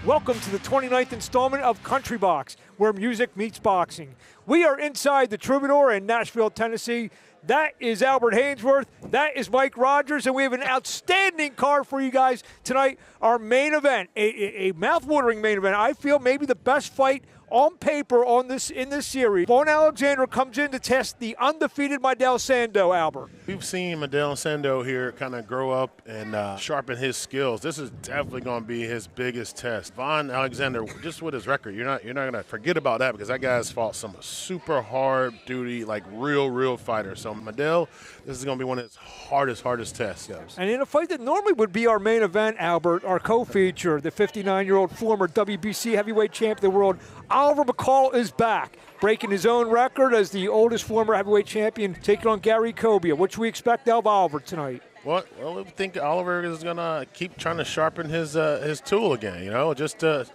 Welcome to the 29th installment of CountryBox, where music meets boxing. We are inside the Troubadour in Nashville, Tennessee. That is Albert Haynesworth. That is Mike Rogers, and we have an outstanding card for you guys tonight. Our main event, a mouth-watering main event. I feel maybe the best fight on paper in this series. Vaughn Alexander comes in to test the undefeated Midel Sando, Albert. We've seen Midel Sando here kind of grow up and sharpen his skills. This is definitely going to be his biggest test. Vaughn Alexander, just with his record, you're not going to forget about that because that guy's fought some super hard duty, like real fighters. So Midel, this is going to be one of his hardest tests. And in a fight that normally would be our main event, Albert, our co-feature, the 59-year-old former WBC heavyweight champion of the world, Oliver McCall, is back, breaking his own record as the oldest former heavyweight champion, taking on Gary Cobia. What should we expect out of Oliver tonight? Well, I think Oliver is going to keep trying to sharpen his tool again, you know, just to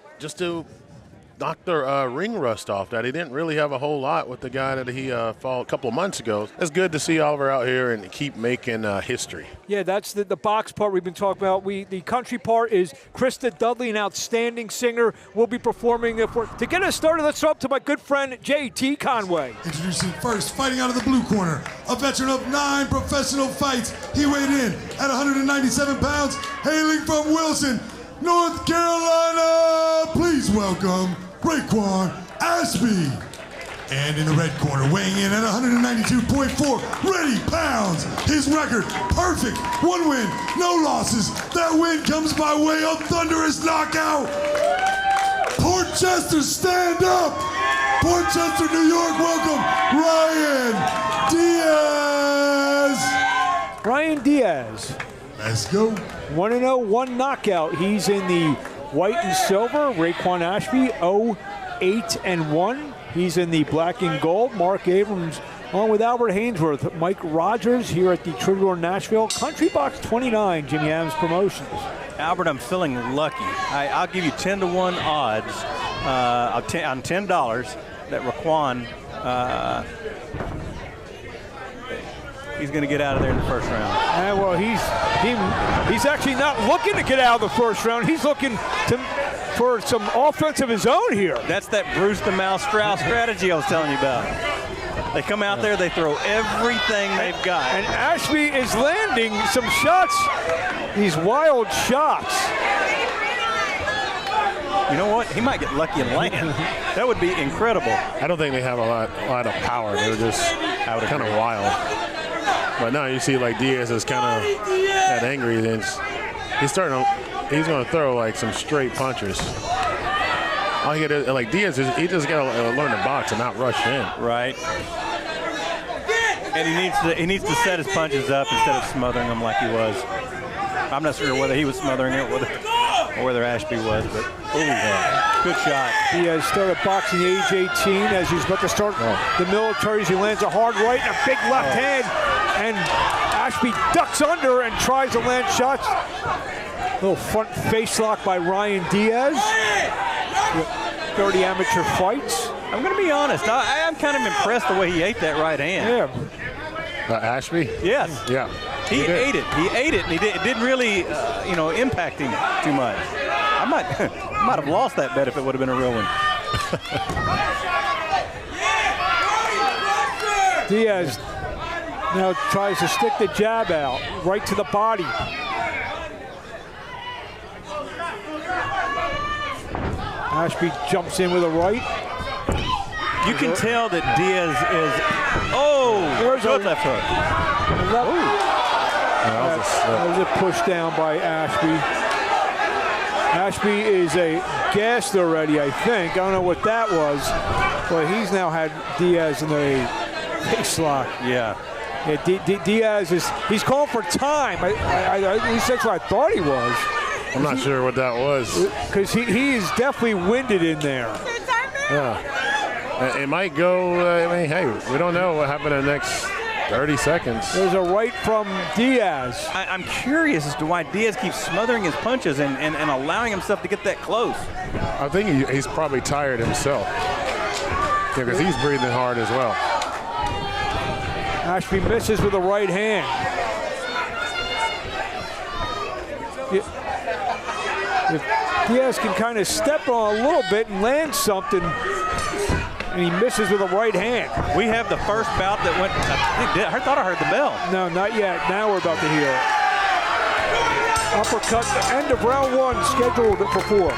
knock the ring rust off that. He didn't really have a whole lot with the guy that he fought a couple of months ago. It's good to see Oliver out here and keep making history. Yeah, that's the box part we've been talking about. The country part is Krista Dudley, an outstanding singer, will be performing. To get us started, let's start up to my good friend J.T. Conway. Introducing first, fighting out of the blue corner, a veteran of 9 professional fights. He weighed in at 197 pounds, hailing from Wilson, North Carolina. Please welcome Raekwon Ashby. And in the red corner, weighing in at 192.4 ready pounds. His record, perfect. 1 win, no losses. That win comes by way of thunderous knockout. Portchester, stand up. Portchester, New York, welcome Ryan Diaz. Ryan Diaz. Let's go. 1-0, 1 knockout. He's in the white and silver. Raekwon Ashby, 0-8-1. He's in the black and gold. Mark Abrams, along with Albert Haynesworth. Mike Rogers here at the Troubadour Nashville. CountryBox 29, Jimmy Adams Promotions. Albert, I'm feeling lucky. I'll give you 10-to-1 odds on $10 that Raekwon, he's going to get out of there in the first round. Well, he's actually not looking to get out of the first round. He's looking for some offense of his own here. That's that Bruce the Mouse Strauss strategy I was telling you about. They come out there, they throw everything they've got. And Ashby is landing some shots, these wild shots. You know what? He might get lucky and land. That would be incredible. I don't think they have a lot of power. They're just kind of wild. But now you see like Diaz is kind of that angry. Then he's going to throw like some straight punches. All he got like Diaz is he just got to learn to box and not rush in. Right. And he needs to set his punches up instead of smothering them like he was. I'm not sure whether he was smothering it or whether Ashby was, but good shot. He has started boxing age 18 as he's about to start the military. He lands a hard right and a big left hand, and Ashby ducks under and tries to land shots. Little front face lock by Ryan Diaz. 30 amateur fights. I'm going to be honest. I'm kind of impressed the way he ate that right hand. Yeah. Ashby? Yes. Yeah. He ate it. He ate it, and it didn't really, impact him too much. I might have lost that bet if it would have been a real one. Diaz now tries to stick the jab out, right to the body. Ashby jumps in with a right. You can tell that Diaz is, there's a left hook. That was a push down by Ashby. Ashby is gassed already, I think. I don't know what that was, but he's now had Diaz in a face lock. Yeah. Diaz he's calling for time. At least that's what I thought he was. I'm not sure what that was. Because he is definitely winded in there. Yeah. It might go, hey, we don't know what happened in the next 30 seconds. There's a right from Diaz. I'm curious as to why Diaz keeps smothering his punches and allowing himself to get that close. I think he's probably tired himself. Because he's breathing hard as well. Ashby misses with the right hand. If Diaz can kind of step on a little bit and land something, and he misses with a right hand. We have the first bout that went, I thought I heard the bell. No, not yet. Now we're about to hear it. Uppercut, end of round 1, scheduled for 4.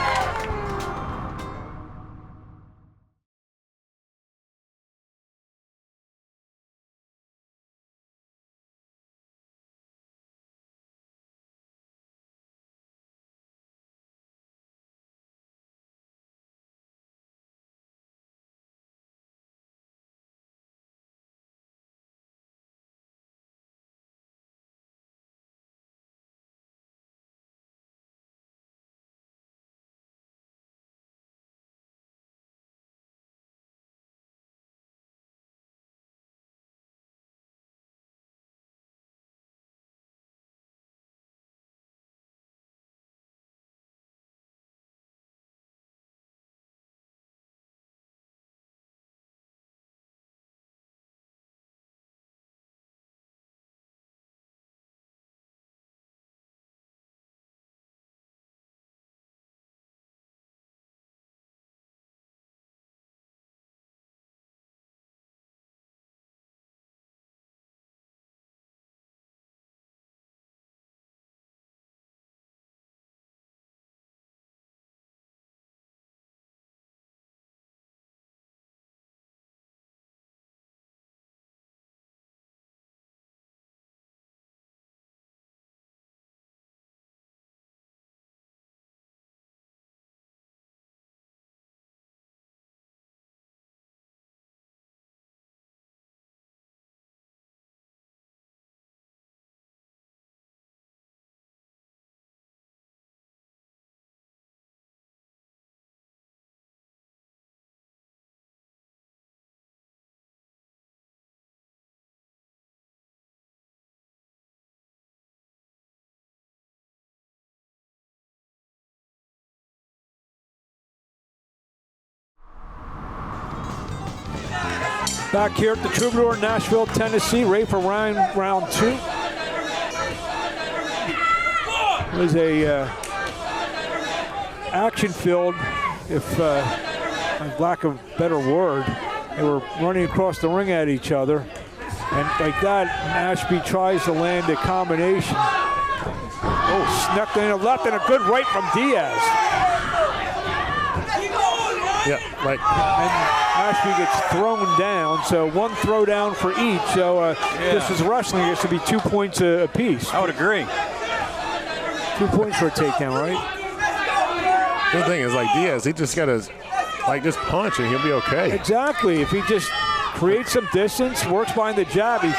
Back here at the Troubadour, Nashville, Tennessee, ready for round 2. It was a action-filled, if lack of a better word. They were running across the ring at each other. And like that, Ashby tries to land a combination. Oh, snuck in a left and a good right from Diaz. Yeah, right. And Ashby gets thrown down, so 1 throw down for each. So this is wrestling. This would be 2 points apiece. I would agree. 2 points for a takedown, right? The thing is, like Diaz, he just got to just punch and he'll be okay. Exactly. If he just creates some distance, works behind the jab, he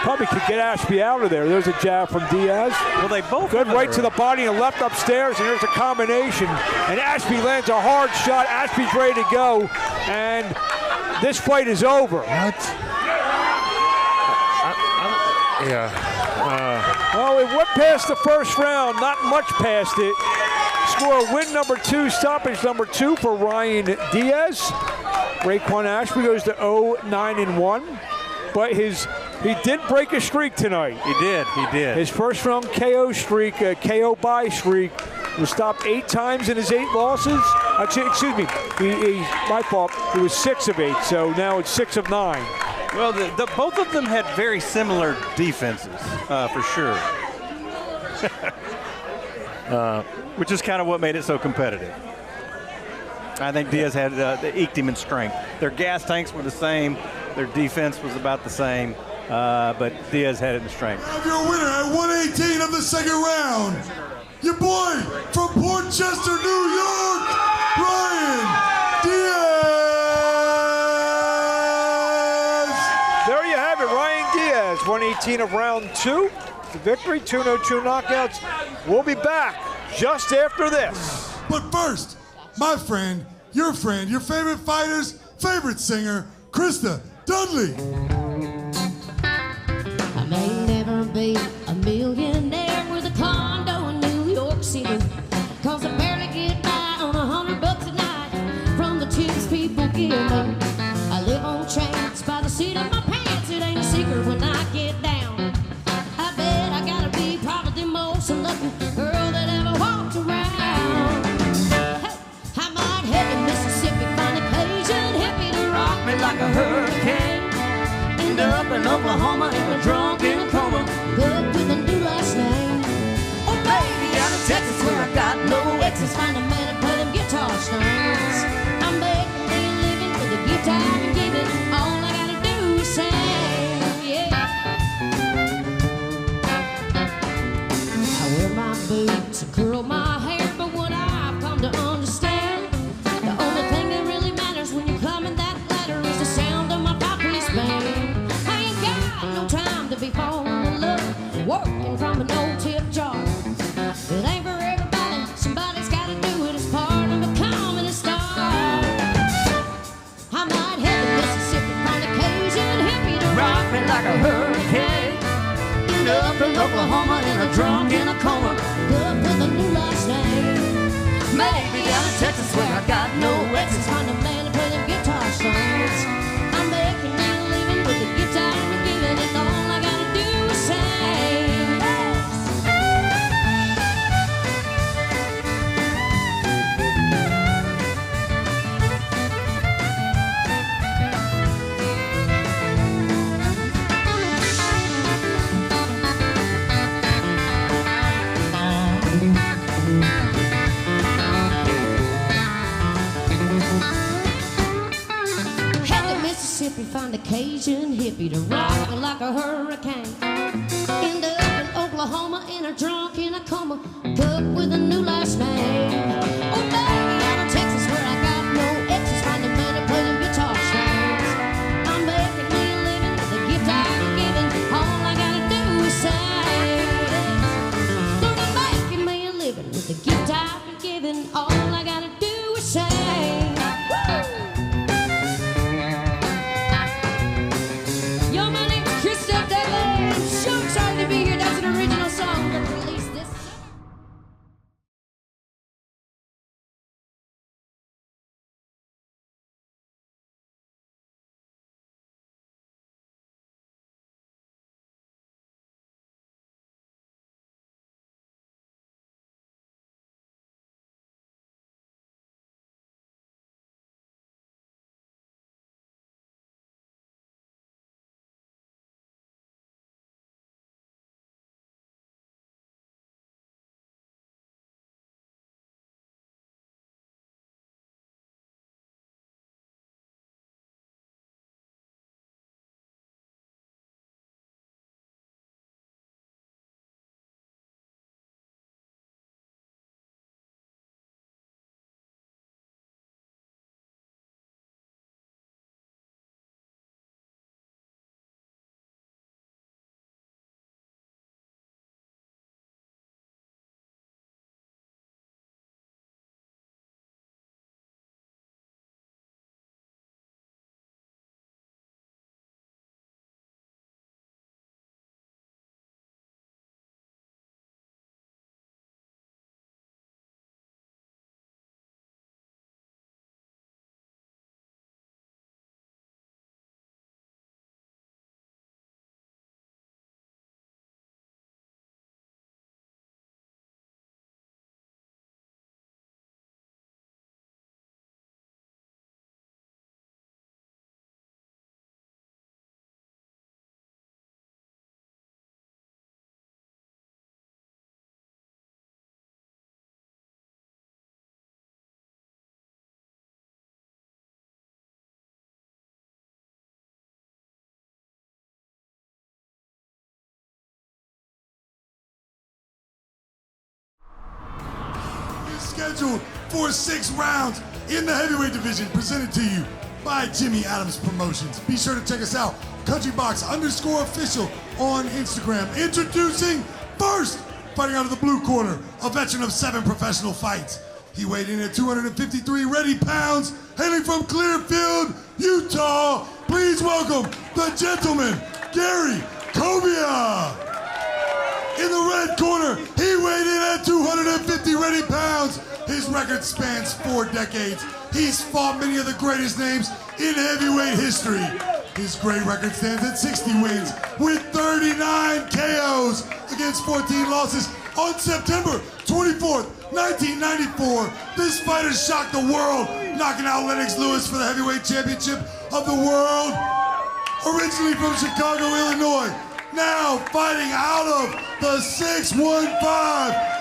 probably could get Ashby out of there. There's a jab from Diaz. Well, they both good right to the body and left upstairs, and there's a combination. And Ashby lands a hard shot. Ashby's ready to go, and this fight is over. What? Well, it went past the first round, not much past it. Score win number 2, stoppage number 2 for Ryan Diaz. Raekwon Ashby goes to 0-9-1, but he did break a streak tonight. He did. His first round KO streak, KO by streak, was stopped 8 times in his 8 losses. Excuse me, my fault. It was 6 of 8, so now it's 6 of 9. Well, both of them had very similar defenses, for sure. Which is kind of what made it so competitive. I think Diaz had eked him in strength. Their gas tanks were the same. Their defense was about the same. But Diaz had it in strength. Your winner at 118 of the second round, your boy from Port Chester, New York, Ryan Diaz. There you have it, Ryan Diaz, 118 of round 2. The victory, 2 no-2 knockouts. We'll be back just after this. But first, my friend, your favorite fighter's favorite singer, Krista Dudley. I may never be a millionaire with a condo in New York City, 'cause I barely get by on $100 a night from the tips people give me. I live on chains by the seat of my pants. It ain't a secret when I get down. I bet I gotta be probably the most unlucky girl that ever walked around. Oklahoma in a drunk in a coma, good with a new last name. Oh, baby, down in Texas where I got no exes, find a man to play them guitar strings. I'm making me a living with a guitar and giving, all I gotta do is sing, yeah. I wear my boots and curl my hair, but what I've come to understand, the only thing that really matters when you're climbing that ladder is the sound of my five-piece band. I ain't got no time to be falling in love, working from an old tip jar. It ain't for everybody, somebody's gotta do it as part of becoming a star. I might head to Mississippi on occasion, hippie to rock me like a hurricane. End up in Oklahoma in a drunk in a coma, good with a new last name. Maybe down in Texas where I got no exes, find a man to play them guitar songs. I'm making me a living with a guitar and giving, and all I gotta do is sing. Mississippi, find a Cajun hippie to rock me like a hurricane. End up in Oklahoma in a drunk in a coma, cook with a new last name. Oh, baby, out of Texas where I got no exes, find a man to play them guitar strings. I'm making me a living with a guitar and giving, all I gotta do is sing. Lord, I'm making me a living with a guitar and giving, all I gotta do is sing. Woo! Scheduled for 6 rounds in the heavyweight division, presented to you by Jimmy Adams Promotions. Be sure to check us out, CountryBox_official on Instagram. Introducing first, fighting out of the blue corner, a veteran of 7 professional fights. He weighed in at 253 ready pounds, hailing from Clearfield, Utah. Please welcome the gentleman, Gary Cobia. In the red corner, he weighed in at 250 ready pounds. His record spans 4 decades. He's fought many of the greatest names in heavyweight history. His great record stands at 60 wins with 39 KOs against 14 losses. On September 24th, 1994, this fighter shocked the world, knocking out Lennox Lewis for the heavyweight championship of the world. originally from Chicago, Illinois, now fighting out of the 615,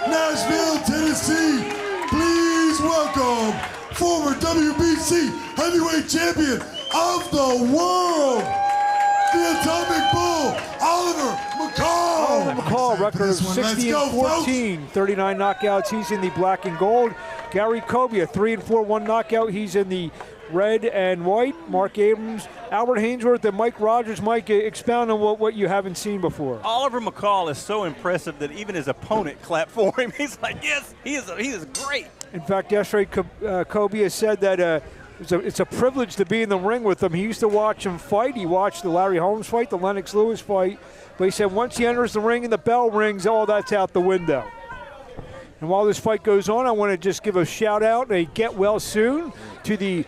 Nashville, Tennessee. Please welcome former WBC heavyweight champion of the world, the Atomic Bull, Oliver McCall. Oliver McCall, record of 60 and 14, 39 knockouts. He's in the black and gold. Gary Cobia, 3-4, 1 knockout. He's in the red and white. Mark Abrams, Albert Hainsworth, and Mike Rogers. Mike, expound on what you haven't seen before. Oliver McCall is so impressive that even his opponent clapped for him. He's like, yes, he is great. In fact, yesterday, Cobia said that it's a privilege to be in the ring with him. He used to watch him fight. He watched the Larry Holmes fight, the Lennox Lewis fight. But he said once he enters the ring and the bell rings, all that's out the window. And while this fight goes on, I want to just give a shout out, a get well soon, to the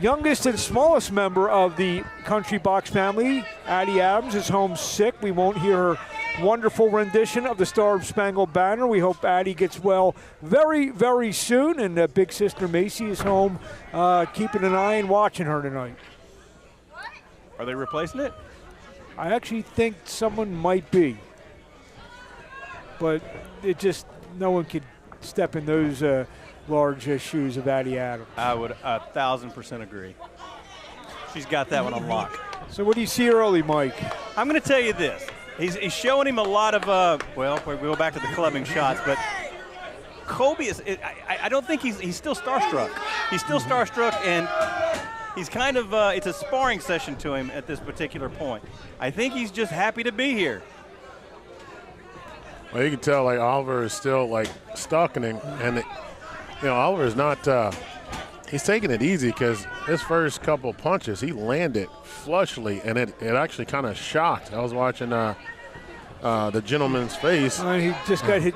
youngest and smallest member of the CountryBox family. Addie Adams is home sick. We won't hear her wonderful rendition of the Star Spangled Banner. We hope Addie gets well very, very soon. And big sister Macy is home, keeping an eye and watching her tonight. Are they replacing it? I actually think someone might be. But it just, no one could step in those large shoes of Addie Adams. I would 1,000% agree. She's got that one on lock. So what do you see early, Mike? I'm going to tell you this. He's showing him a lot of, well, we go back to the clubbing shots, but Kobe is, I don't think he's still starstruck. He's still starstruck, and he's kind of, it's a sparring session to him at this particular point. I think he's just happy to be here. Well, you can tell, like, Oliver is still, like, stalking him, and, Oliver is not, he's taking it easy because his first couple punches, he landed flushly, and it actually kind of shocked. I was watching the gentleman's face. He just got hit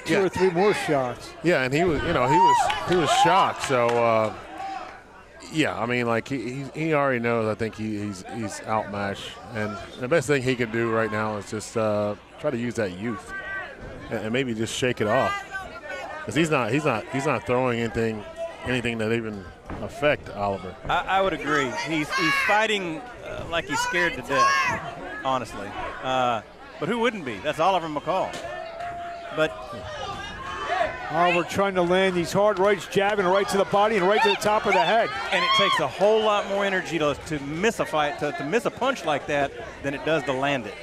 two or three more shots. Yeah, and he was, he was shocked. So, yeah, I mean, like he already knows. I think he's outmatched, and the best thing he can do right now is just try to use that youth, and maybe just shake it off, because he's not throwing anything that even affect Oliver. I would agree. He's fighting like he's scared to death, honestly. But who wouldn't be? That's Oliver McCall. But Oliver trying to land these hard rights, jabbing right to the body and right to the top of the head. And it takes a whole lot more energy to miss a fight, to miss a punch like that than it does to land it.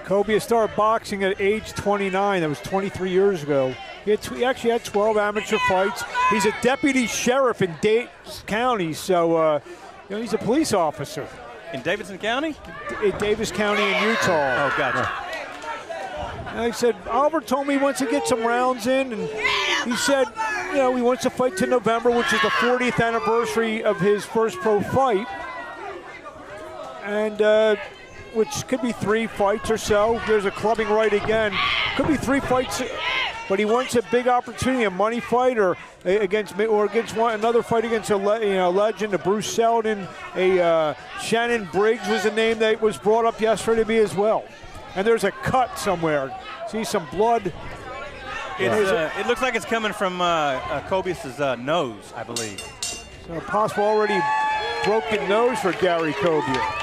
Cobia started boxing at age 29. That was 23 years ago. He actually had 12 amateur fights. He's a deputy sheriff in Davis County, so he's a police officer. In Davidson County? In Davis County in Utah. Oh, gotcha. And he said, Oliver told me he wants to get some rounds in, and he said, he wants to fight to November, which is the 40th anniversary of his first pro fight, and which could be 3 fights or so. There's a clubbing right again. Could be 3 fights. But he wants a big opportunity, a money fight, or against another fight against a legend, a Bruce Seldon, a Shannon Briggs was a name that was brought up yesterday to me as well. And there's a cut somewhere. See some blood. It looks like it's coming from Cobius' nose, I believe. So a possible already broken nose for Gary Cobia.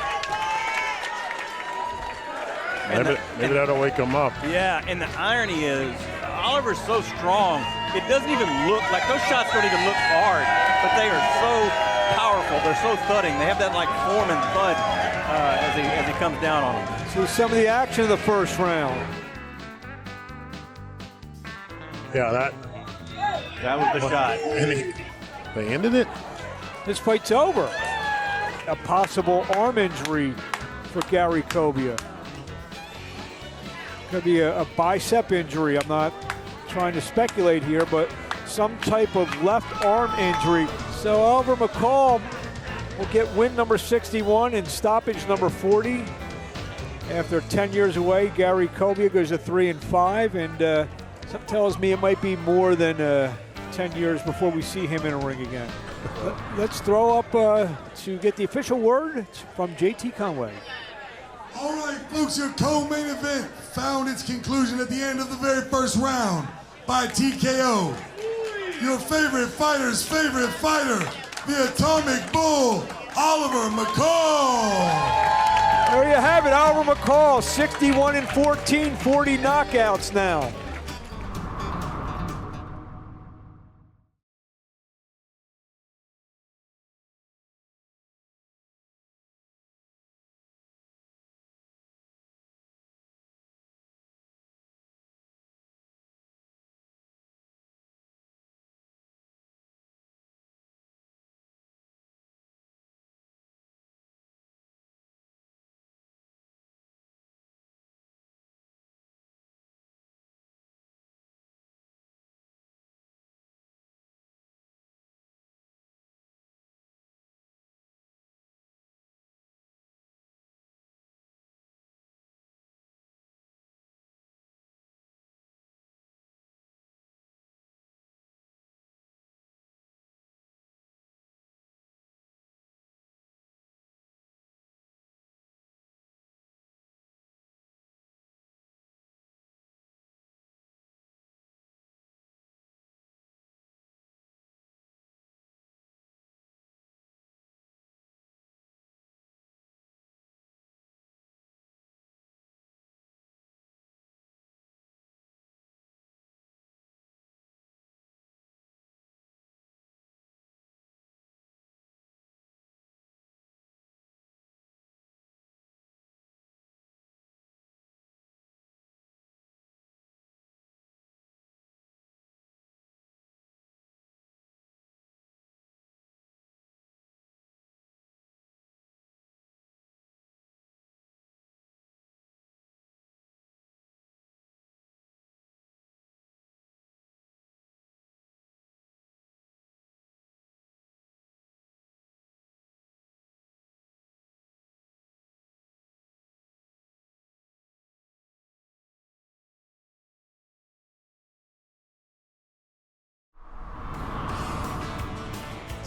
Maybe that'll wake him up. Yeah, and the irony is, Oliver's so strong, it doesn't even look like, those shots don't even look hard, but they are so powerful. They're so thudding. They have that like form and thud as he comes down on them. See some of the action of the first round. Yeah, that was the shot. They ended it? This fight's over. A possible arm injury for Gary Cobia. Could be a bicep injury. I'm not trying to speculate here, but some type of left arm injury. So Oliver McCall will get win number 61 and stoppage number 40. After 10 years away, Gary Cobia goes to 3-5, and something tells me it might be more than 10 years before we see him in a ring again. Let's throw up to get the official word from JT Conway. All right, folks, your co-main event found its conclusion at the end of the very first round by TKO. Your favorite fighter's favorite fighter, the Atomic Bull, Oliver McCall. have it, Oliver McCall, 61-14, 40 knockouts now.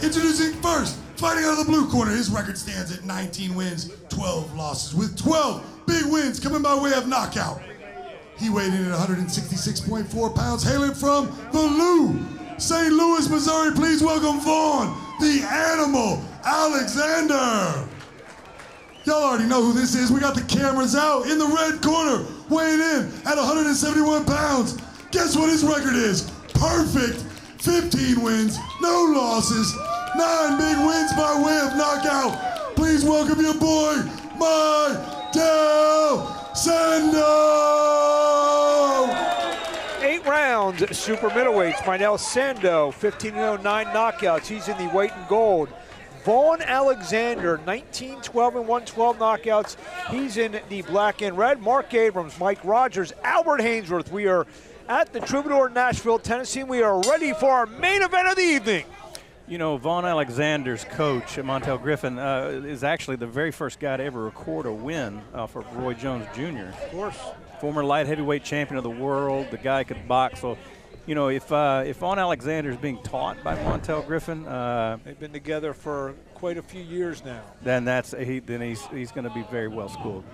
Introducing first, fighting out of the blue corner, his record stands at 19 wins, 12 losses, with 12 big wins coming by way of knockout. He weighed in at 166.4 pounds, hailing from the St. Louis, Missouri. Please welcome Vaughn, the Animal Alexander. Y'all already know who this is. We got the cameras out. In the red corner, weighing in at 171 pounds. Guess what his record is? Perfect. 15 wins, no losses, 9 big wins by way of knockout. Please welcome your boy, Mydell Sando. 8 rounds, super middleweights. Mydell Sando, 15-0, 9 knockouts. He's in the white and gold. Vaughn Alexander, 19-12 and 112 knockouts. He's in the black and red. Mark Abrams, Mike Rogers, Albert Hainsworth. We are at the Troubadour, Nashville, Tennessee. We are ready for our main event of the evening. You know, Vaughn Alexander's coach, Montel Griffin, is actually the very first guy to ever record a win for Roy Jones Jr. Of course. Former light heavyweight champion of the world. The guy could box. So, you know, if Vaughn Alexander is being taught by Montel Griffin, they've been together for quite a few years now. Then he's going to be very well schooled.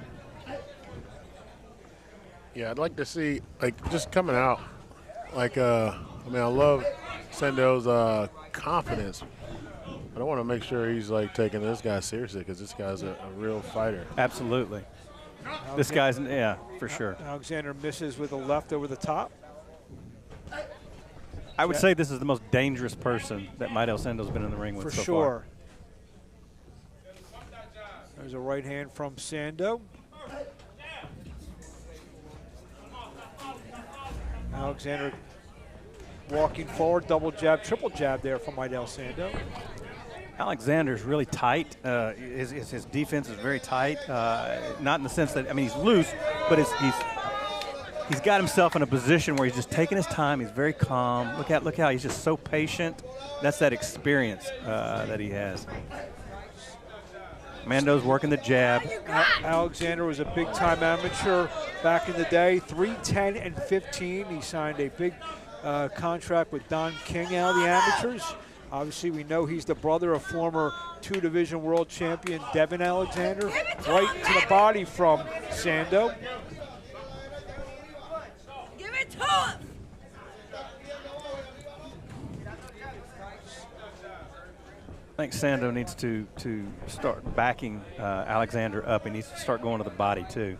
Yeah, I'd like to see, like, just coming out, like, I mean, I love Sando's confidence, but I want to make sure he's, like, taking this guy seriously because this guy's a real fighter. Absolutely. This guy's, yeah, for sure. Alexander misses with a left over the top. I would say this is the most dangerous person that Mydell Sando's been in the ring with so far. There's a right hand from Sando. Alexander walking forward, double jab, triple jab there from Mydell Sando. Alexander's really tight. His defense is very tight. Not in the sense that, I mean, he's loose, but he's got himself in a position where he's just taking his time. He's very calm. Look how he's just so patient. That's that experience that he has. Mando's working the jab. Alexander was a big-time amateur back in the day, 3-10 and 15. He signed a big contract with Don King out of the amateurs. Obviously, we know he's the brother of former 2-division world champion Devin Alexander. Right to the body from Sando. Give it to him! I think Sando needs to start backing Alexander up. He needs to start going to the body, too.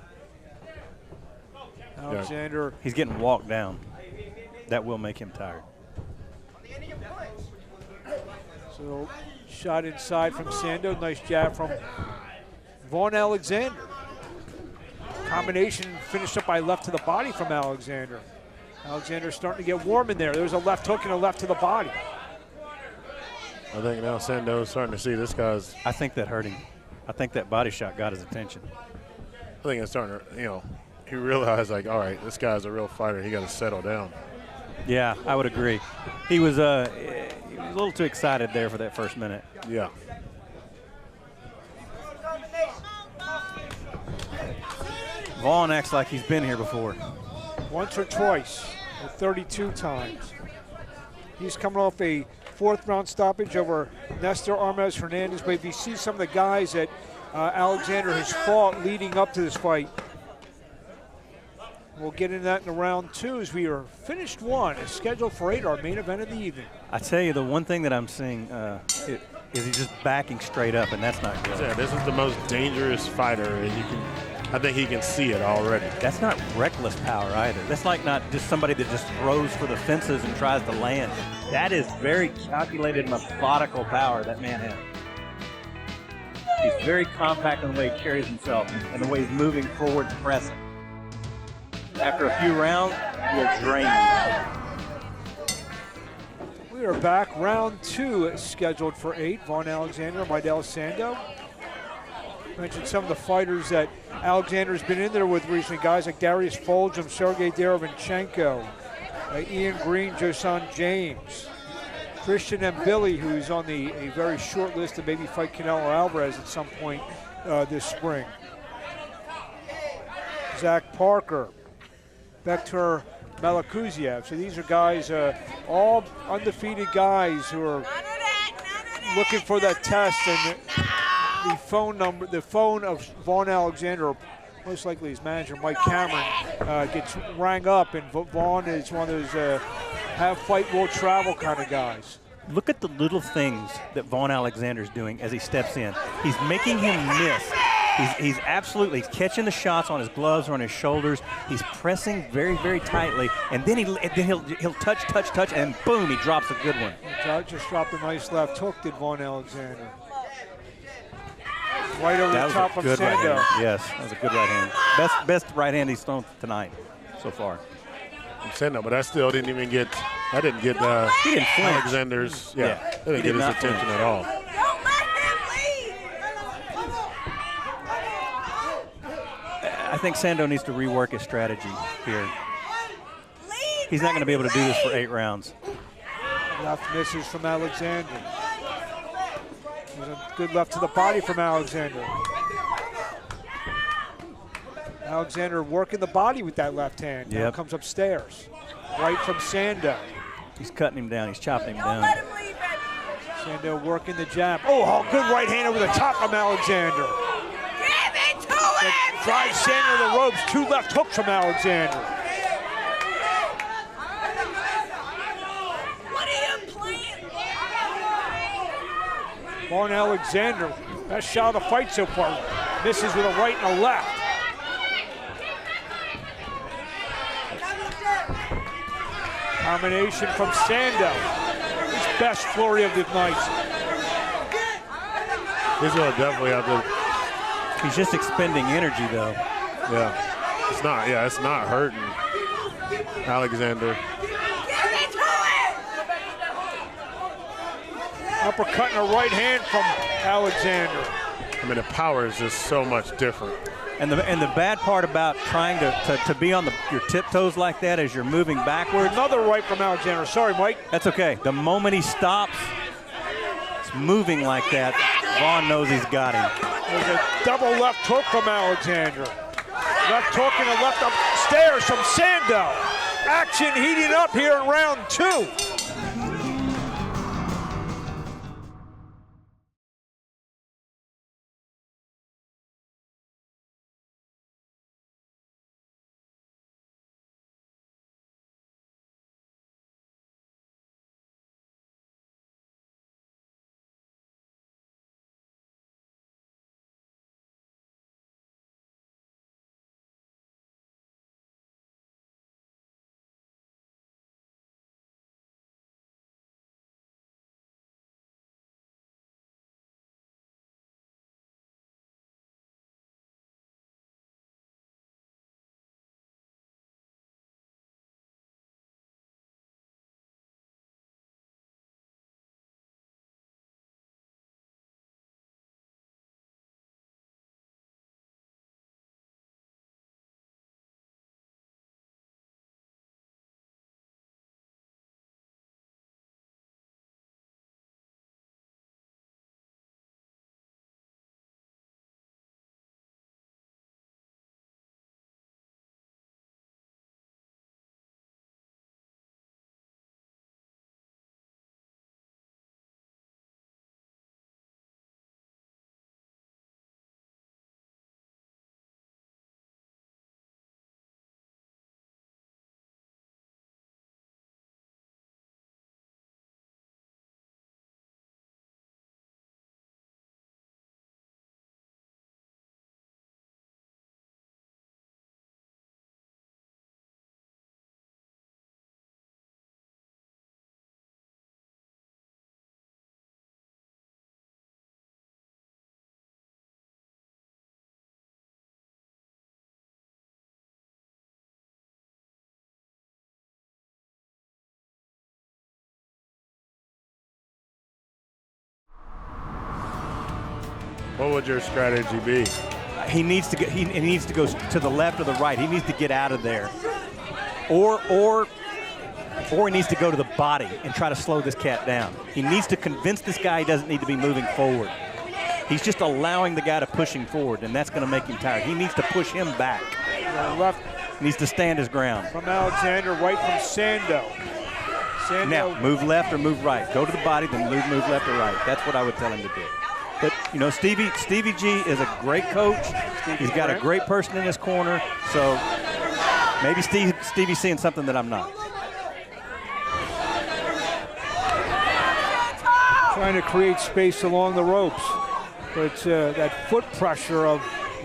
Alexander. He's getting walked down. That will make him tired. So shot inside from Sando. Nice jab from Vaughn Alexander. Combination finished up by left to the body from Alexander. Alexander's starting to get warm in there. There's a left hook and a left to the body. I think now Sando's starting to see this guy's. I think that hurt him. I think that body shot got his attention. I think it's starting to, he realized, like, all right, this guy's a real fighter. He got to settle down. Yeah, I would agree. He was a little too excited there for that first minute. Yeah. Vaughn acts like he's been here before. Once or twice, or 32 times. He's coming off a fourth-round stoppage over Nestor Armas Hernandez. But if you see some of the guys that Alexander has fought leading up to this fight, we'll get into that in round 2 as we are finished 1. It's scheduled for 8, our main event of the evening. I tell you, the one thing that I'm seeing is he's just backing straight up, and that's not good. Yeah, this is the most dangerous fighter, and I think he can see it already. That's not reckless power either. That's like not just somebody that just throws for the fences and tries to land. That is very calculated, methodical power that man has. He's very compact in the way he carries himself and the way he's moving forward, pressing. After a few rounds, he'll drain him. We are back. Round 2 is scheduled for 8. Vaughn Alexander, Midel Sando. Mentioned some of the fighters that Alexander's been in there with recently, guys like Darius Foljam, Sergey Derevchenko, Ian Green, Josan James, Christian Mbili, who's on a very short list to maybe fight Canelo Alvarez at some point this spring. Zach Parker, Bektur Malakuziev. So these are guys, all undefeated guys who are looking for that test. And the phone of Vaughn Alexander, most likely his manager Mike Cameron, gets rang up, and Vaughn is one of those have fight, will travel kind of guys. Look at the little things that Vaughn Alexander's doing as he steps in. He's making him miss. He's absolutely catching the shots on his gloves or on his shoulders. He's pressing very, very tightly, and then he'll touch, and boom, he drops a good one. Just dropped a nice left hook, did Vaughn Alexander. Right over the top of Sando. Right, yes, that was a good right hand. Best right hand he's thrown tonight so far. Sando, but I still didn't even get. I didn't get he didn't flinch. Alexander's. Yeah, I didn't get his attention at all. Don't let him leave. I think Sando needs to rework his strategy here. He's not going to be able to do this for 8 rounds. Left misses from Alexander. There's a good left to the body from Alexander. Alexander working the body with that left hand. Now comes upstairs. Right from Sando. He's cutting him down. He's chopping him Don't down. let him leave, baby. Sando working the jab. Oh, good right hand over the top from Alexander. Give it to him. Drives Sando to the ropes. 2 left hooks from Alexander. What are you playing? Vaughn Alexander, best shot of the fight so far. Misses with a right and a left. Combination from Sando. His best flurry of the night. He's going to definitely have to. He's just expending energy, though. Yeah, it's not. Yeah, it's not hurting Alexander. Uppercut and a right hand from Alexander. I mean, the power is just so much different. And the bad part about trying to be on your tiptoes like that as you're moving backwards. Another right from Alexander. Sorry, Mike. That's okay. The moment he stops, it's moving like that, Vaughn knows he's got him. There's a double left hook from Alexander. Left hook and a left upstairs from Sando. Action heating up here in round 2. What would your strategy be? He needs to get. He needs to go to the left or the right. He needs to get out of there, or he needs to go to the body and try to slow this cat down. He needs to convince this guy he doesn't need to be moving forward. He's just allowing the guy to push him forward, and that's going to make him tired. He needs to push him back. Left He needs to stand his ground. from Alexander, right from Sando. Sando. Now, move left or move right. Go to the body, then move left or right. That's what I would tell him to do. But, you know, Stevie G is a great coach. He's got a great person in his corner. So maybe Stevie's seeing something that I'm not. Trying to create space along the ropes. But it's that foot pressure of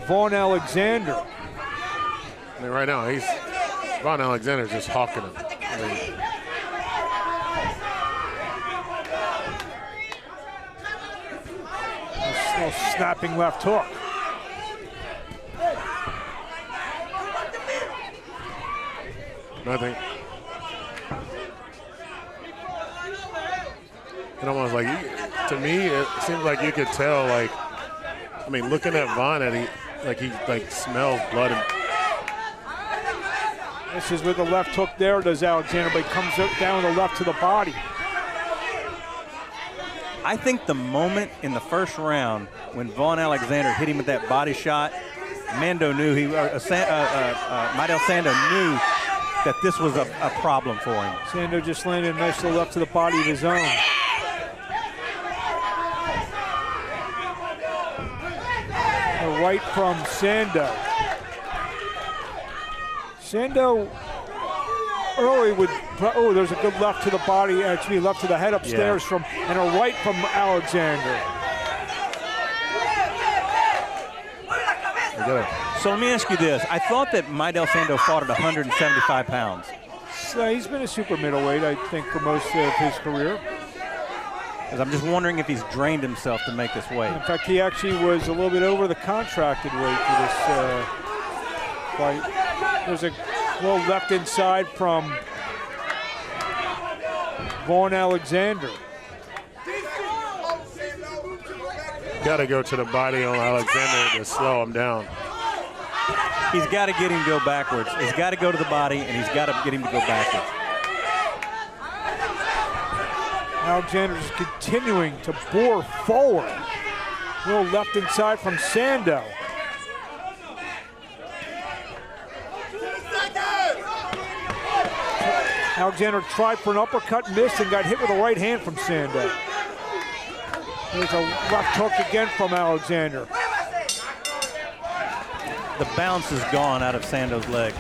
Vaughn Alexander. I mean, right now, Von Alexander's just hawking him. I mean, Little snapping left hook. nothing. And almost like, to me, it seems like you could tell, like, I mean, looking at Von, that he smells blood. And This is with the left hook there, does Alexander, but he comes down with the left to the body. I think the moment in the first round when Vaughn Alexander hit him with that body shot, Mando knew Midel Sando knew that this was a problem for him. Sando just landed a nice little left to the body of his own. A right from Sando. Sando early with, oh, there's a good left to the body, actually left to the head upstairs from, and a right from Alexander. So let me ask you this. I thought that Midel Sando fought at 175 pounds. So he's been a super middleweight, I think, for most of his career. Because I'm just wondering if he's drained himself to make this weight. In fact, he actually was a little bit over the contracted weight for this fight. There's a little left inside from Vaughn Alexander. got to go to the body on Alexander to slow him down. He's got to get him to go backwards. He's got to go to the body, and he's got to get him to go backwards. Alexander's continuing to bore forward. A little left inside from Sando. Alexander tried for an uppercut, missed, and got hit with a right hand from Sando. There's a left hook again from Alexander. The bounce is gone out of Sando's legs.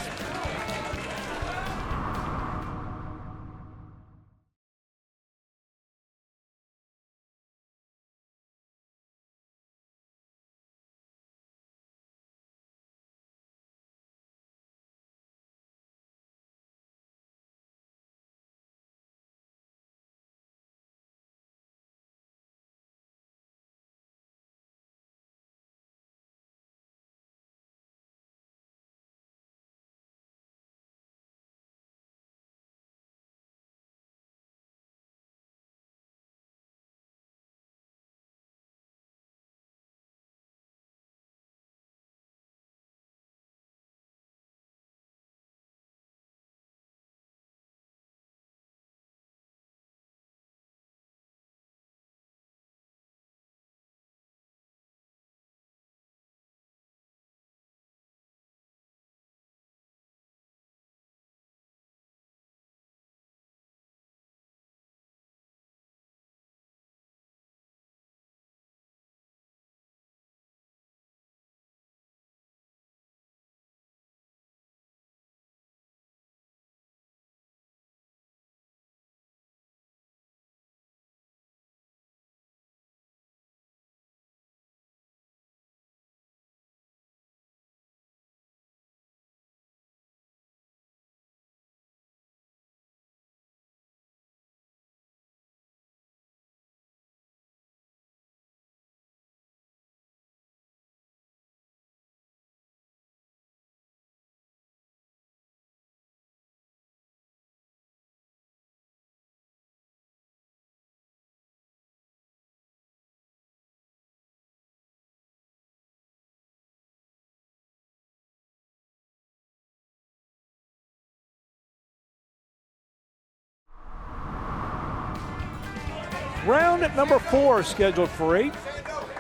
Round at number 4 scheduled for 8.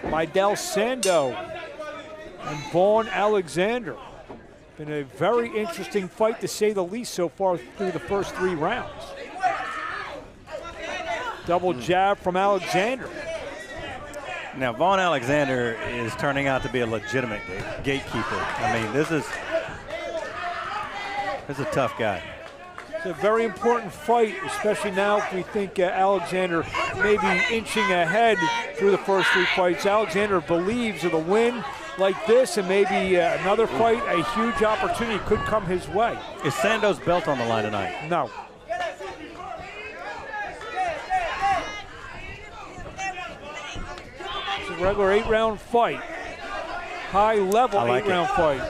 Midel Sando and Vaughn Alexander. Been a very interesting fight to say the least so far through the first 3 rounds. Double jab from Alexander. Now, Vaughn Alexander is turning out to be a legitimate gatekeeper. I mean, this is a tough guy. It's a very important fight, especially now if we think Alexander may be inching ahead through the first 3 fights. Alexander believes of a win like this and maybe another fight, a huge opportunity could come his way. Is Sando's belt on the line tonight? No. It's a regular 8-round fight. High level like 8-round fight.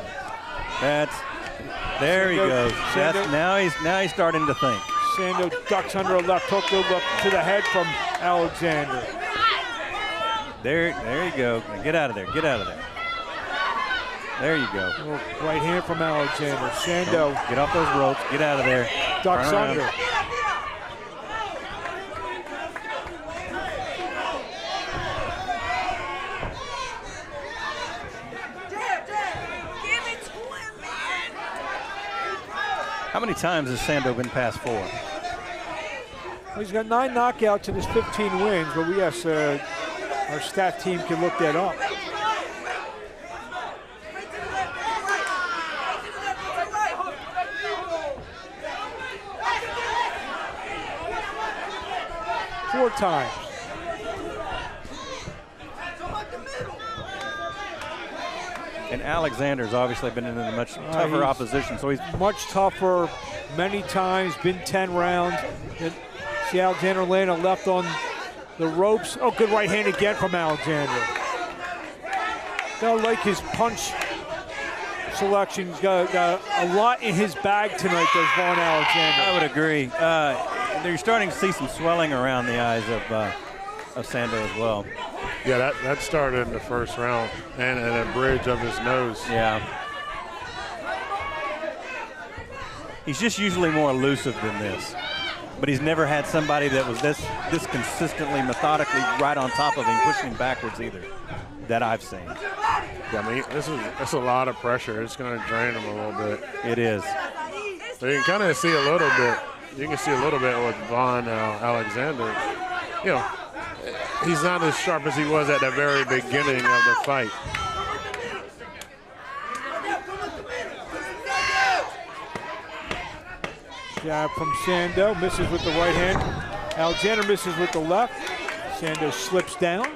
There he goes. Now he's starting to think. Sando ducks under a left hook, good look to the head from Alexander. There you go. Get out of there. Get out of there. There you go. Right hand from Alexander. Sando. Get off those ropes. Get out of there. Ducks under. How many times has Sando been past 4? Well, he's got 9 knockouts in his 15 wins, but we have our staff team can look that up. Four times. And Alexander's obviously been in a much tougher opposition, so he's much tougher many times, been 10 rounds. And see Alexander laying a left on the ropes. Oh, good right hand again from Alexander. I like his punch selection. He's got a lot in his bag tonight, does Vaughn Alexander. I would agree. You're starting to see some swelling around the eyes of Sando as well. Yeah, that started in the first round, and a bridge of his nose. Yeah. He's just usually more elusive than this, but he's never had somebody that was this consistently, methodically right on top of him, pushing him backwards either, that I've seen. Yeah, I mean, that's a lot of pressure. It's going to drain him a little bit. It is. So you can kind of see a little bit. You can see a little bit with Vaughn Alexander. You know, he's not as sharp as he was at the very beginning of the fight. Jab from Sando, misses with the right hand. Alexander misses with the left. Sando slips down.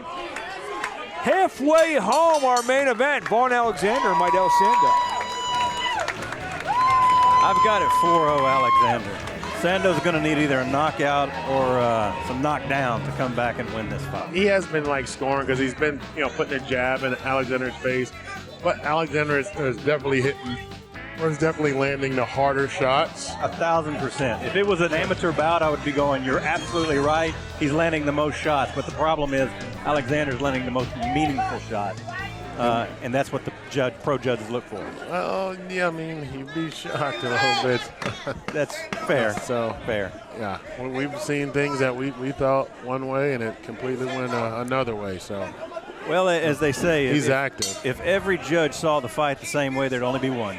Halfway home, our main event, Vaughn Alexander and Midel Sando. I've got it 4-0 Alexander. Sando's going to need either a knockout or some knockdown to come back and win this fight. He has been like scoring because he's been, putting a jab in Alexander's face, but Alexander is definitely hitting, or is definitely landing the harder shots. 1,000%. If it was an amateur bout, I would be going, you're absolutely right. He's landing the most shots, but the problem is Alexander's landing the most meaningful shots. And that's what the pro judges look for. Well, yeah, I mean, you'd be shocked a little bit. That's fair. So fair. Yeah, we've seen things that we thought one way and it completely went another way. So, well, as they say, he's active. If every judge saw the fight the same way, there'd only be one.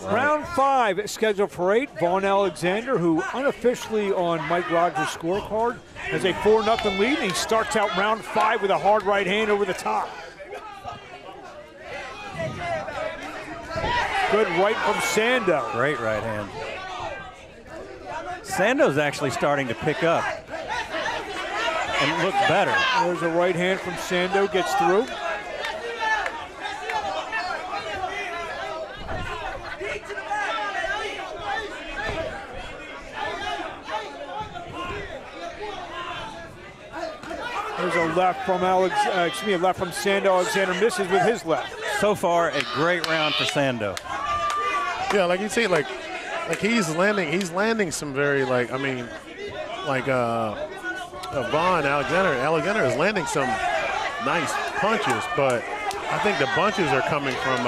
Right. Round 5 scheduled for 8. Vaughn Alexander, who unofficially on Mike Rogers' scorecard has a 4-0 lead, and he starts out round 5 with a hard right hand over the top. Good right from Sando. Great right hand. Sando's actually starting to pick up and look better. There's a right hand from Sando, gets through. There's a left from a left from Sando. Alexander misses with his left. So far, a great round for Sando. Yeah, like you see, like he's landing some very Vaughn Alexander. Alexander is landing some nice punches, but I think the bunches are coming from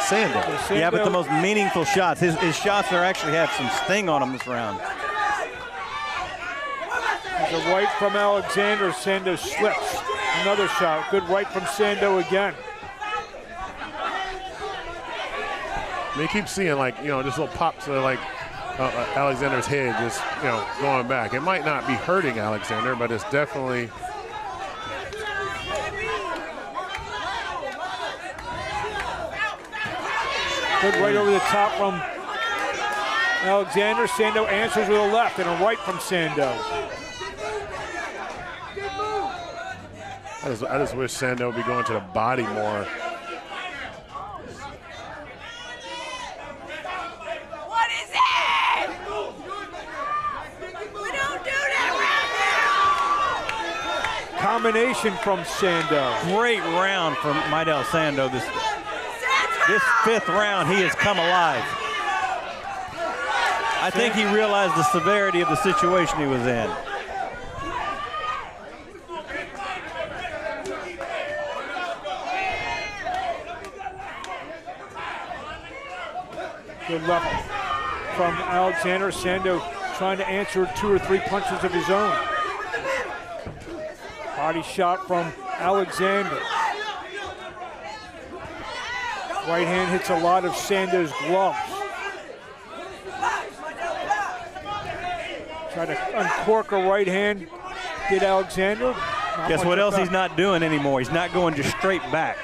Sando. Yeah, but the most meaningful shots, his shots are actually have some sting on them this round. There's a right from Alexander. Sando slips. Another shot. Good right from Sando again. They keep seeing, like, just little pops of, like, Alexander's head just, going back. It might not be hurting Alexander, but it's definitely. Good right over the top from Alexander. Sando answers with a left and a right from Sando. I just wish Sando would be going to the body more. What is it? We don't do that around here. Combination from Sando. Great round from Maidel Sando. This fifth round, he has come alive. I think he realized the severity of the situation he was in. Good left from Alexander. Sando trying to answer 2 or 3 punches of his own. Body shot from Alexander. Right hand hits a lot of Sando's gloves. Try to uncork a right hand. Did Alexander? Guess what else he's not doing anymore? He's not going just straight back.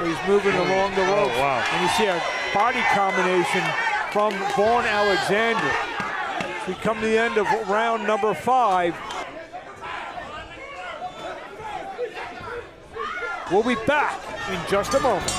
He's moving along the ropes. Oh, wow. And you see a body combination from Vaughn Alexander. As we come to the end of round number 5. We'll be back in just a moment.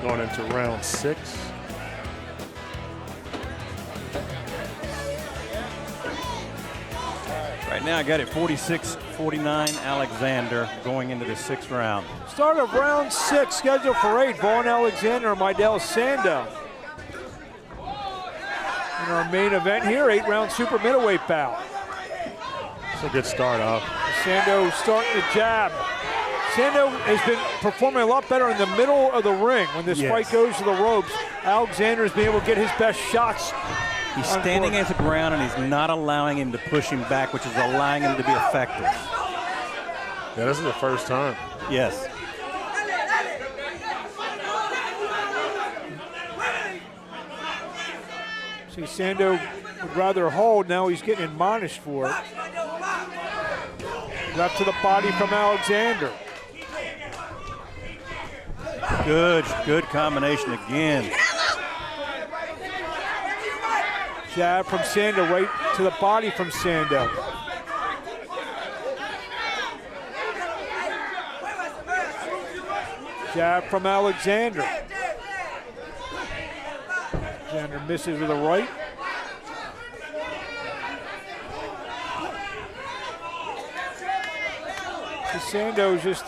Going into round 6. Right now I got it 46-49 Alexander going into the 6th round. Start of round 6, scheduled for 8. Vaughn Alexander and Maidel Sando. In our main event here, 8-round super middleweight bout. It's a good start off. Sando starting to jab. Sando has been performing a lot better in the middle of the ring when this fight goes to the ropes. Alexander has been able to get his best shots. He's standing at the ground and he's not allowing him to push him back, which is allowing him to be effective. Yeah, this is the first time. Yes. See, Sando would rather hold. Now he's getting admonished for it. Got to the body from Alexander. Good combination again. Jab from Sando, right to the body from Sando. Jab from Alexander. Alexander misses with a right. Sando's just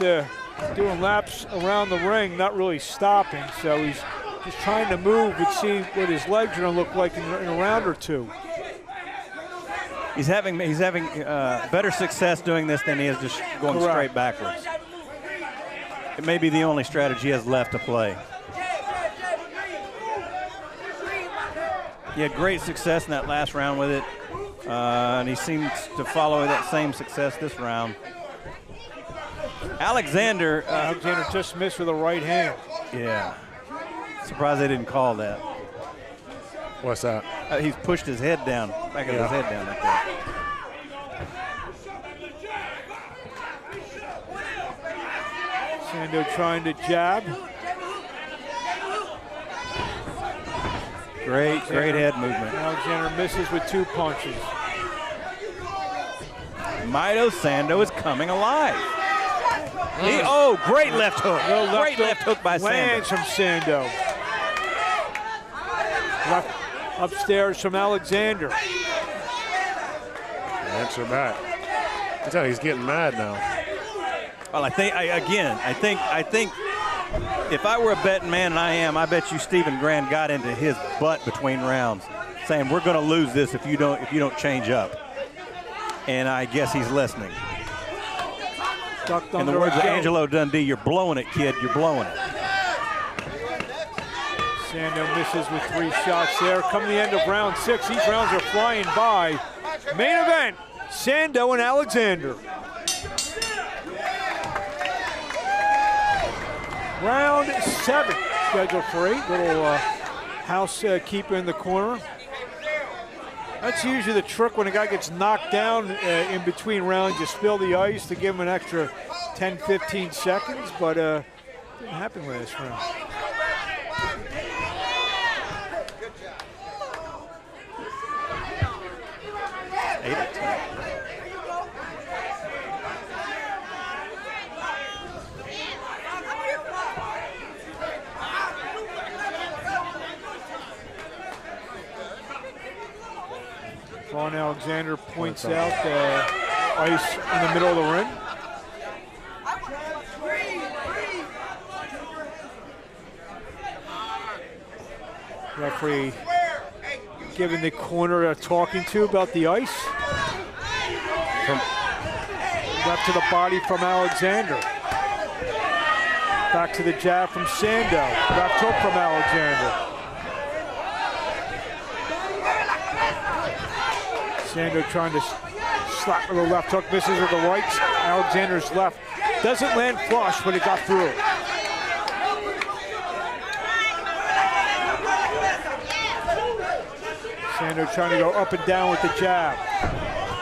doing laps around the ring, not really stopping, so he's just trying to move and see what his legs are going to look like in a round or two. He's having better success doing this than he is just going straight backwards. It may be the only strategy he has left to play. He had great success in that last round with it, and he seems to follow that same success this round. Alexander just missed with a right hand. Yeah. Surprised they didn't call that. What's that? He's pushed his head down, back of his head down like that. Sando trying to jab. Great head movement. Alexander misses with 2 punches. Maito Sando is coming alive. Great left hook. Great left hook by Lands Sando. from Sando. Left upstairs from Alexander. Answer back. I tell you, he's getting mad now. Well, I think if I were a betting man, and I am, I bet you Stephen Grand got into his butt between rounds, saying we're going to lose this if you don't change up. And I guess he's listening. In the words of Angelo Dundee, you're blowing it, kid. You're blowing it. Sando misses with 3 shots there. Come the end of round 6, these rounds are flying by. Main event, Sando and Alexander. Round 7, scheduled for 8. Little housekeeper in the corner. That's usually the trick when a guy gets knocked down in between rounds. You spill the ice to give him an extra 10, 15 seconds, but didn't happen last round. Vaughn Alexander points out ice in the middle of the ring. Referee giving the corner a talking to about the ice. Left to the body from Alexander. Back to the jab from Sando. Left hook from Alexander. Sando trying to slap with the left hook, misses with the right. Alexander's left doesn't land flush, but it got through. Sando trying to go up and down with the jab.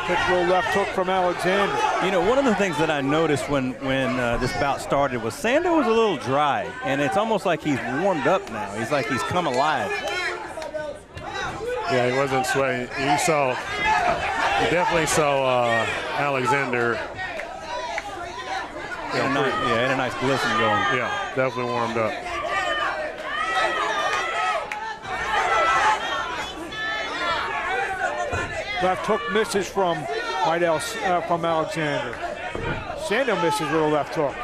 Quick little left hook from Alexander. You know, one of the things that I noticed when this bout started was Sando was a little dry, and it's almost like he's warmed up now. He's like he's come alive. Yeah, he wasn't sweating. You definitely saw Alexander. Had a nice glisten going. Yeah, definitely warmed up. Left hook misses from Alexander. Sando misses with a left hook.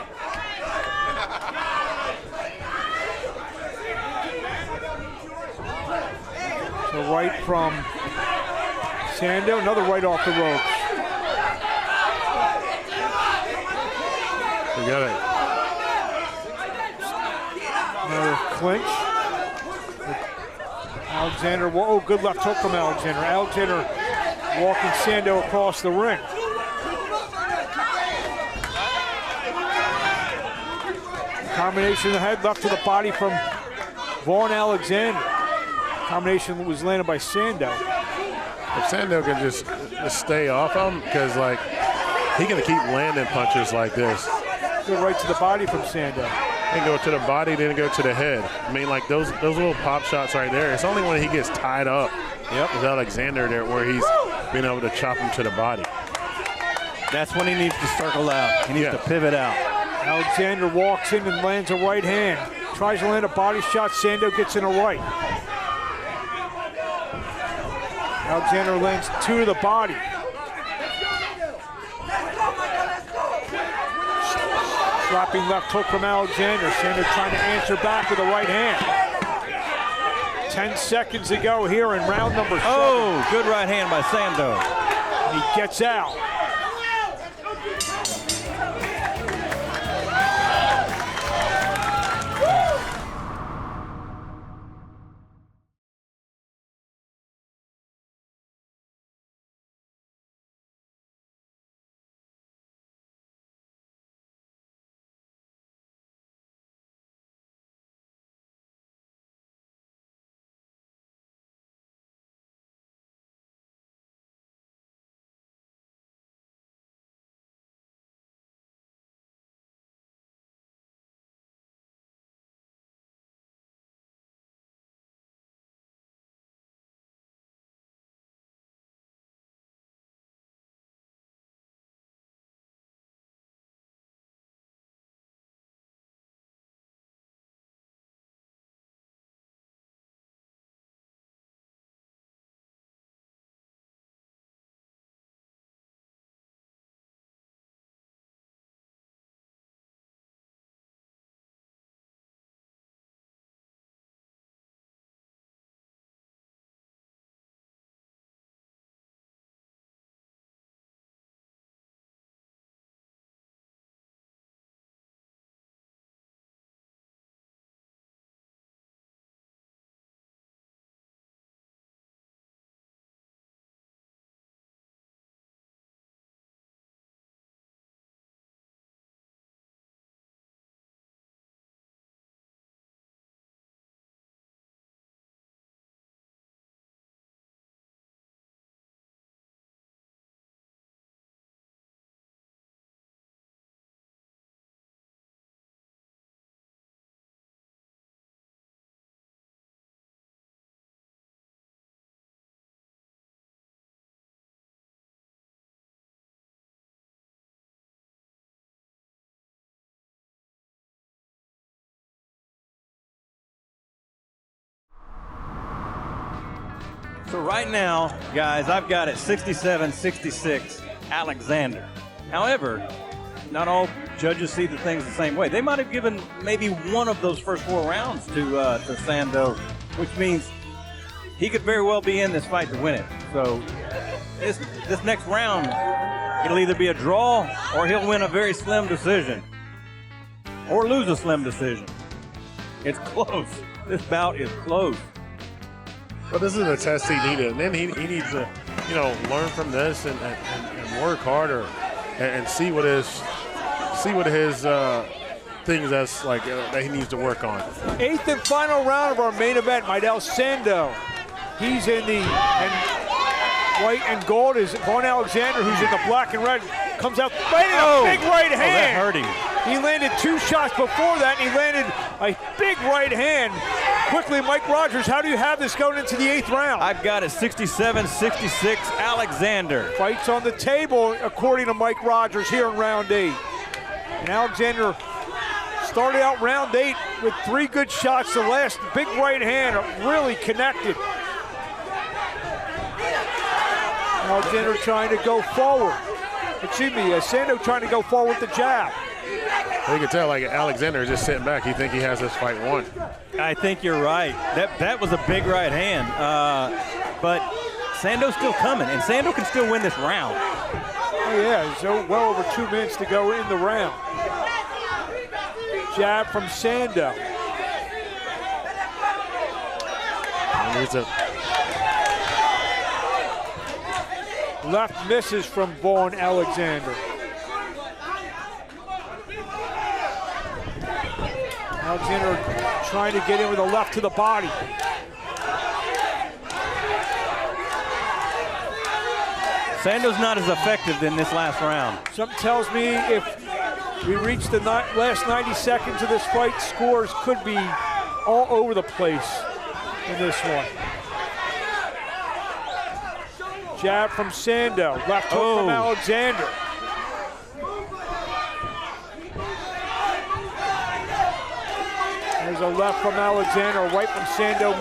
So right from Sando, another right off the ropes. We got it. Another clinch. Alexander, oh, good left hook from Alexander. Alexander walking Sando across the ring. Combination of the head, left to the body from Vaughn Alexander. Combination was landed by Sando. If Sando can just stay off him, because like he can keep landing punches like this. Good right to the body from Sando. Didn't go to the body, didn't go to the head. I mean, like those little pop shots right there. It's only when he gets tied up with Alexander there where he's been able to chop him to the body. That's when he needs to circle out. He needs to pivot out. Alexander walks in and lands a right hand. Tries to land a body shot. Sando gets in a right. Alexander lands 2 to the body. Slapping left hook from Alexander. Sando trying to answer back with a right hand. 10 seconds to go here in round number 7. Oh, good right hand by Sando. He gets out. So right now, guys, I've got it 67-66 Alexander. However, not all judges see the things the same way. They might have given maybe one of those first 4 rounds to Sando, which means he could very well be in this fight to win it. So this next round, it'll either be a draw or he'll win a very slim decision or lose a slim decision. It's close. This bout is close. But this is a test he needed, and then he needs to, learn from this and work harder and see what his things that's like that he needs to work on. 8th and final round of our main event. Midel Sando. He's in the white and gold. Is Vaughn Alexander, who's in the black and red, comes out fighting a big right hand. That hurt him. He landed 2 shots before that, and he landed a big right hand. Quickly, Mike Rogers, how do you have this going into the 8th round? I've got it 67-66 Alexander. Fights on the table, according to Mike Rogers, here in round 8. And Alexander started out round 8 with 3 good shots. The last big right hand really connected. Alexander trying to go forward. Sando trying to go forward with the jab. You can tell, like, Alexander is just sitting back. He think he has this fight won. I think you're right. That was a big right hand. But Sando's still coming, and Sando can still win this round. Oh, yeah, so well over 2 minutes to go in the round. Jab from Sando. And there's a left misses from Vaughn Alexander. Alexander trying to get in with a left to the body. Sando's not as effective in this last round. Something tells me if We reached the last 90 seconds of this fight. Scores could be all over the place in this one. Jab from Sando, left hook from Alexander. There's a left from Alexander, a right from Sando.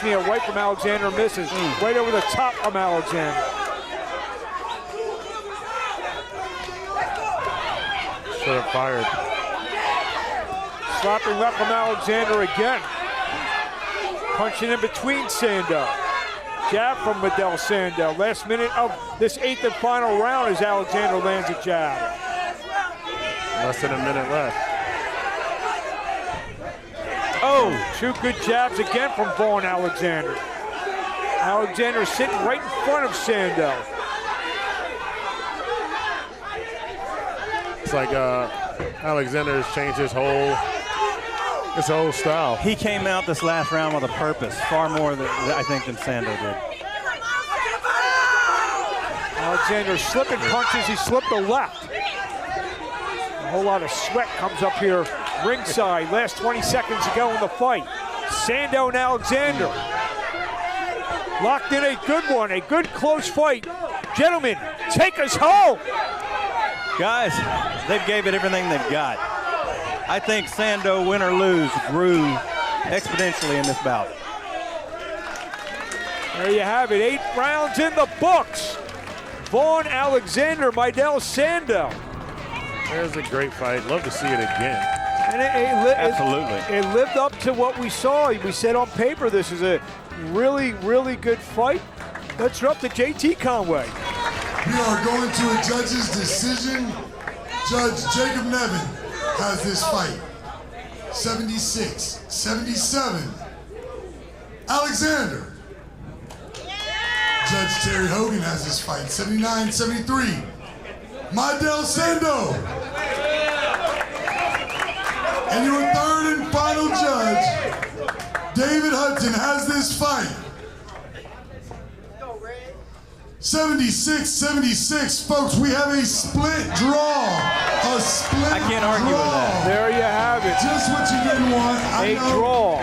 A right from Alexander misses. Right over the top from Alexander. Should have fired. Slapping left from Alexander again. Punching in between Sando. Jab from Medel Sando. Last minute of this 8th and final round as Alexander lands a jab. Less than a minute left. Oh, 2 good jabs again from Vaughn Alexander. Alexander sitting right in front of Sando. It's like Alexander has changed his whole style. He came out this last round with a purpose, far more than I think than Sando did. Alexander slipping punches. He slipped the left. A whole lot of sweat comes up here ringside. Last 20 seconds to go in the fight. Sando and Alexander locked in a good one, a good close fight. Gentlemen, take us home. Guys, they've gave it everything they've got. I think Sando, win or lose, grew exponentially in this bout. There you have it, 8 rounds in the books. Vaughn Alexander, Medel Sando. There's a great fight. Love to see it again. And Absolutely. It lived up to what we saw. We said on paper this is a really, really good fight. Let's drop to JT Conway. We are going to a judge's decision. Judge Jacob Nevin has this fight. 76-77. Alexander. Judge Terry Hogan has this fight. 79-73. Medel Sando. And your third and final judge, David Hudson, has this fight. 76-76, folks. We have a split draw. I can't argue with that. There you have it. Just what you didn't want. A draw.